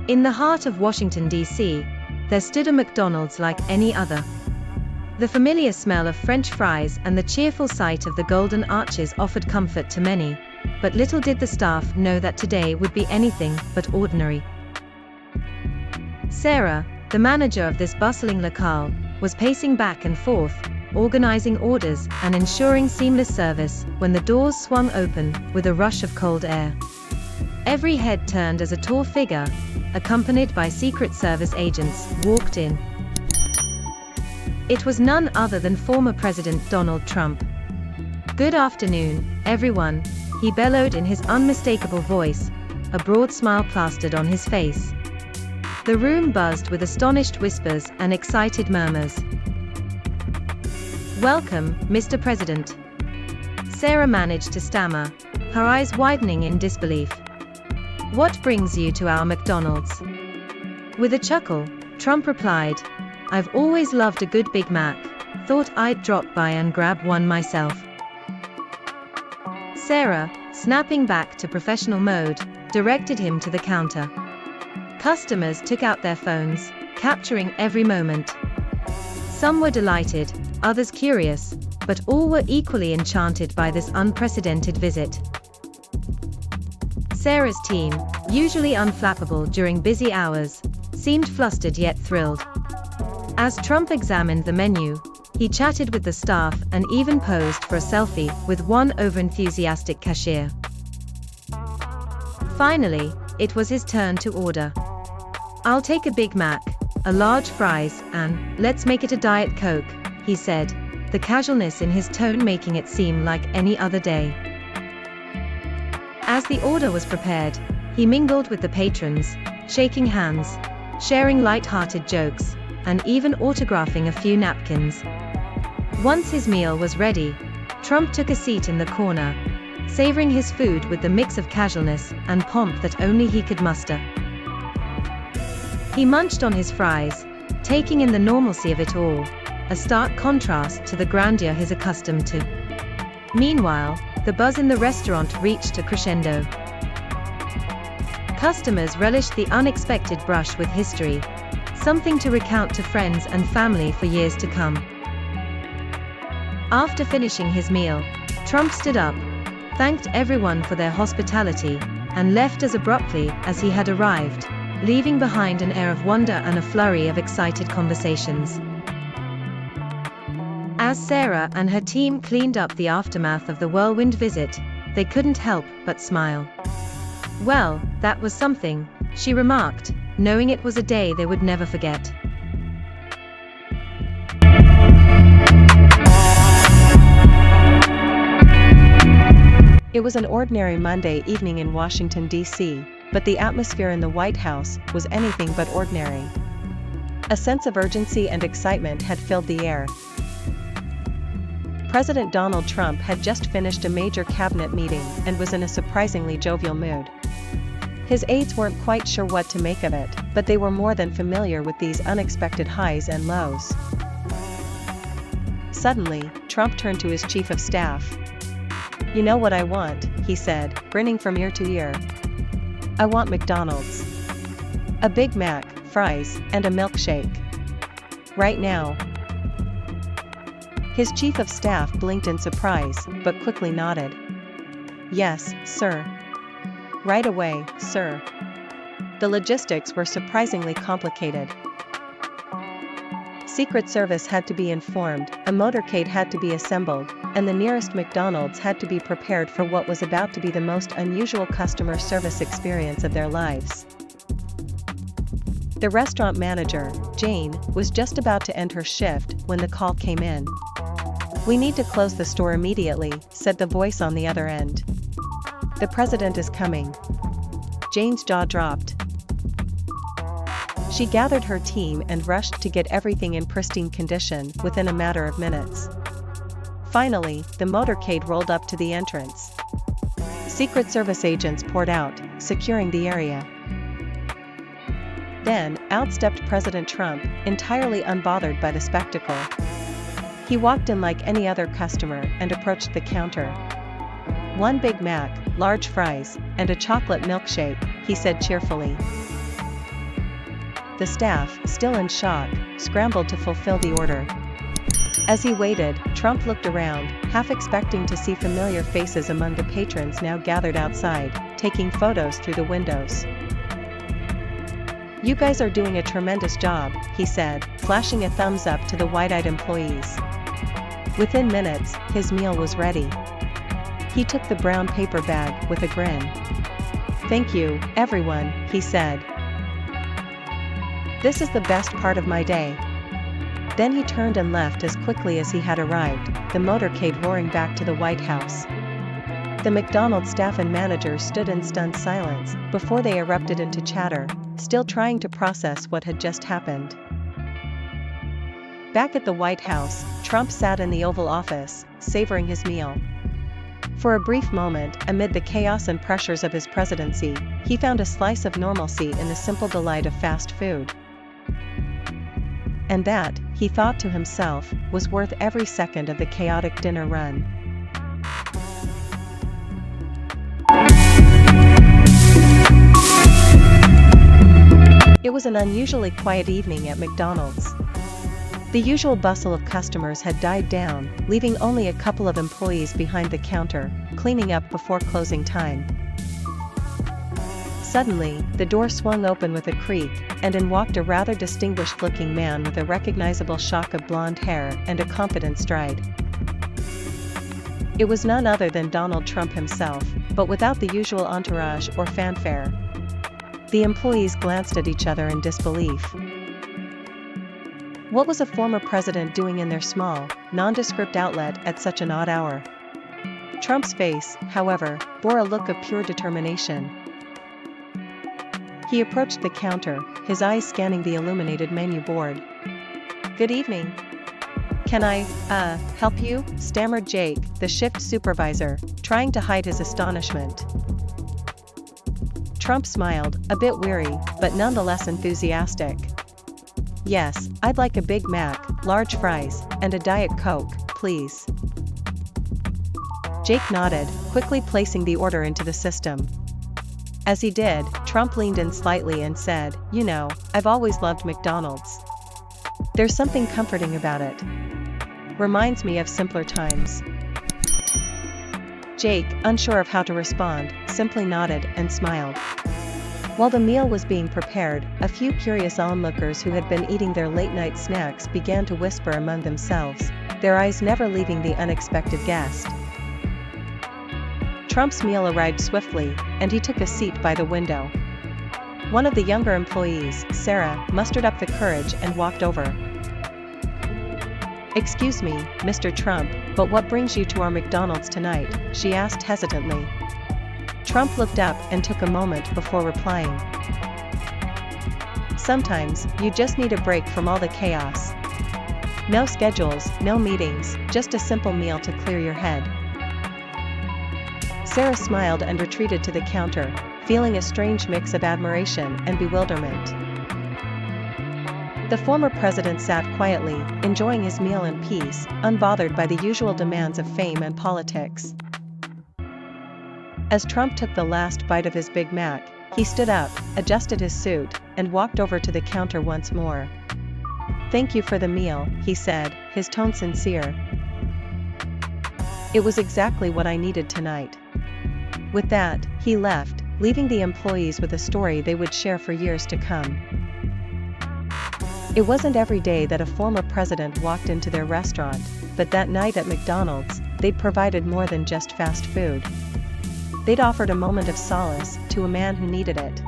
In the heart of Washington, D.C., there stood a McDonald's like any other. The familiar smell of French fries and the cheerful sight of the golden arches offered comfort to many, but little did the staff know that today would be anything but ordinary. Sarah, the manager of this bustling locale, was pacing back and forth, organizing orders and ensuring seamless service when the doors swung open with a rush of cold air. Every head turned as a tall figure, accompanied by Secret Service agents, walked in. It was none other than former President Donald Trump. "Good afternoon, everyone," he bellowed in his unmistakable voice, a broad smile plastered on his face. The room buzzed with astonished whispers and excited murmurs. "Welcome, Mr. President." Sarah managed to stammer, her eyes widening in disbelief. "What brings you to our McDonald's?" With a chuckle, Trump replied, "I've always loved a good Big Mac. Thought I'd drop by and grab one myself." Sarah, snapping back to professional mode, directed him to the counter. Customers took out their phones, capturing every moment. Some were delighted, others curious, but all were equally enchanted by this unprecedented visit. Sarah's team, usually unflappable during busy hours, seemed flustered yet thrilled. As Trump examined the menu, he chatted with the staff and even posed for a selfie with one overenthusiastic cashier. Finally, it was his turn to order. "I'll take a Big Mac, a large fries, and let's make it a Diet Coke," he said, the casualness in his tone making it seem like any other day. As the order was prepared, he mingled with the patrons, shaking hands, sharing light-hearted jokes, and even autographing a few napkins. Once his meal was ready, Trump took a seat in the corner, savoring his food with the mix of casualness and pomp that only he could muster. He munched on his fries, taking in the normalcy of it all, a stark contrast to the grandeur he's accustomed to. Meanwhile, the buzz in the restaurant reached a crescendo. Customers relished the unexpected brush with history, something to recount to friends and family for years to come. After finishing his meal, Trump stood up, thanked everyone for their hospitality, and left as abruptly as he had arrived, leaving behind an air of wonder and a flurry of excited conversations. As Sarah and her team cleaned up the aftermath of the whirlwind visit, they couldn't help but smile. "Well, that was something," she remarked, knowing it was a day they would never forget. It was an ordinary Monday evening in Washington, D.C., but the atmosphere in the White House was anything but ordinary. A sense of urgency and excitement had filled the air. President Donald Trump had just finished a major cabinet meeting and was in a surprisingly jovial mood. His aides weren't quite sure what to make of it, but they were more than familiar with these unexpected highs and lows. Suddenly, Trump turned to his chief of staff. "You know what I want," he said, grinning from ear to ear. "I want McDonald's. A Big Mac, fries, and a milkshake. Right now." His chief of staff blinked in surprise, but quickly nodded. "Yes, sir. Right away, sir." The logistics were surprisingly complicated. Secret Service had to be informed, a motorcade had to be assembled, and the nearest McDonald's had to be prepared for what was about to be the most unusual customer service experience of their lives. The restaurant manager, Jane, was just about to end her shift when the call came in. "We need to close the store immediately," said the voice on the other end. "The president is coming." Jane's jaw dropped. She gathered her team and rushed to get everything in pristine condition within a matter of minutes. Finally, the motorcade rolled up to the entrance. Secret Service agents poured out, securing the area. Then, out stepped President Trump, entirely unbothered by the spectacle. He walked in like any other customer and approached the counter. "One Big Mac, large fries, and a chocolate milkshake," he said cheerfully. The staff, still in shock, scrambled to fulfill the order. As he waited, Trump looked around, half expecting to see familiar faces among the patrons now gathered outside, taking photos through the windows. "You guys are doing a tremendous job," he said, flashing a thumbs up to the wide-eyed employees. Within minutes, his meal was ready. He took the brown paper bag with a grin. "Thank you, everyone," he said. "This is the best part of my day." Then he turned and left as quickly as he had arrived, the motorcade roaring back to the White House. The McDonald staff and managers stood in stunned silence before they erupted into chatter, still trying to process what had just happened. Back at the White House, Trump sat in the Oval Office, savoring his meal. For a brief moment, amid the chaos and pressures of his presidency, he found a slice of normalcy in the simple delight of fast food. And that, he thought to himself, was worth every second of the chaotic dinner run. It was an unusually quiet evening at McDonald's. The usual bustle of customers had died down, leaving only a couple of employees behind the counter, cleaning up before closing time. Suddenly, the door swung open with a creak, and in walked a rather distinguished-looking man with a recognizable shock of blonde hair and a confident stride. It was none other than Donald Trump himself, but without the usual entourage or fanfare. The employees glanced at each other in disbelief. What was a former president doing in their small, nondescript outlet at such an odd hour? Trump's face, however, bore a look of pure determination. He approached the counter, his eyes scanning the illuminated menu board. "Good evening. Can I, help you?" stammered Jake, the shift supervisor, trying to hide his astonishment. Trump smiled, a bit weary, but nonetheless enthusiastic. "Yes, I'd like a Big Mac, large fries, and a Diet Coke, please." Jake nodded, quickly placing the order into the system. As he did, Trump leaned in slightly and said, "You know, I've always loved McDonald's. There's something comforting about it. Reminds me of simpler times." Jake, unsure of how to respond, simply nodded and smiled. While the meal was being prepared, a few curious onlookers who had been eating their late-night snacks began to whisper among themselves, their eyes never leaving the unexpected guest. Trump's meal arrived swiftly, and he took a seat by the window. One of the younger employees, Sarah, mustered up the courage and walked over. "Excuse me, Mr. Trump, but what brings you to our McDonald's tonight?" she asked hesitantly. Trump looked up and took a moment before replying. "Sometimes, you just need a break from all the chaos. No schedules, no meetings, just a simple meal to clear your head." Sarah smiled and retreated to the counter, feeling a strange mix of admiration and bewilderment. The former president sat quietly, enjoying his meal in peace, unbothered by the usual demands of fame and politics. As Trump took the last bite of his Big Mac, he stood up, adjusted his suit, and walked over to the counter once more. "Thank you for the meal," he said, his tone sincere. "It was exactly what I needed tonight." With that, he left, leaving the employees with a story they would share for years to come. It wasn't every day that a former president walked into their restaurant, but that night at McDonald's, they'd provided more than just fast food. They'd offered a moment of solace to a man who needed it.